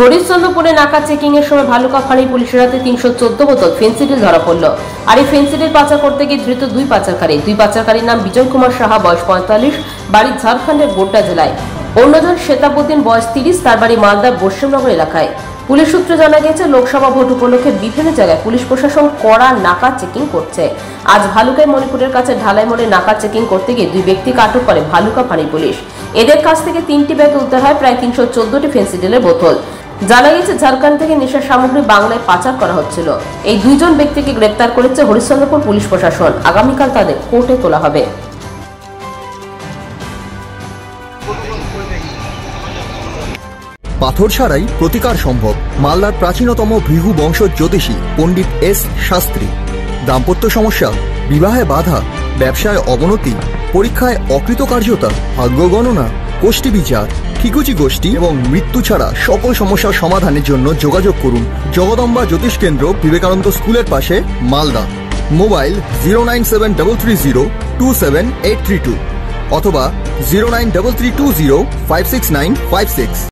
হরিশ্চন্দ্রপুরে নাকা চেকিং এর সময় ভালুকা ফাঁড়ি পুলিশের হাতে 314 বোতল ফেন্সিডিল ধরা পড়ল। আর এই ফেন্সিডিল পাচার করতে গিয়ে ধৃত দুই পাচারকারীর নাম বিজয় কুমার সাহা, বয়স 45, বাড়ি ঝাড়খণ্ডের গোড্ডা জেলায়। অন্যজন শেতাবুদ্দিন, বয়স 30, তার বাড়ি মালদার বৈষ্ণবনগর এলাকায়। পুলিশ সূত্রে জানা গেছে, লোকসভা ভোট উপলক্ষে বিভিন্ন জায়গায় পুলিশ প্রশাসন কড়া নাকা চেকিং করছে। আজ ভালুকায় মণিপুরের কাছে ঢালাই মোড়ে নাকা চেকিং করতে গিয়ে দুই ব্যক্তিকে আটক করে ভালুকা ফাঁড়ি পুলিশ। এদের কাছ থেকে 3টি ব্যাগে উদ্ধার হয় প্রায় 314টি ফেন্সিডিলের বোতল। জানা গেছে, ঝাড়খণ্ড থেকে নেশা সামগ্রী বাংলায় পাচার করা হচ্ছিল। এই দুইজন ব্যক্তিকে গ্রেপ্তার করেছে হরিশ্চন্দ্রপুর পুলিশ প্রশাসন। আগামীকাল তাদের কোর্টে তোলা হবে। পাথর ছাড়াই প্রতিকার সম্ভব। মালদার প্রাচীনতম ভৃগু বংশ জ্যোতিষী পণ্ডিত এস শাস্ত্রী। দাম্পত্য সমস্যা, বিবাহে বাধা, ব্যবসায় অবনতি, পরীক্ষায় অকৃতকার্যতা, ভাগ্য গণনা, কোষ্ঠী বিচার, ঠিকুচি গোষ্ঠী এবং মৃত্যু ছাড়া সকল সমস্যার সমাধানের জন্য যোগাযোগ করুন জগদম্বা জ্যোতিষ কেন্দ্র, বিবেকানন্দ স্কুলের পাশে, মালদা। মোবাইল 09733027832 অথবা 09332056956।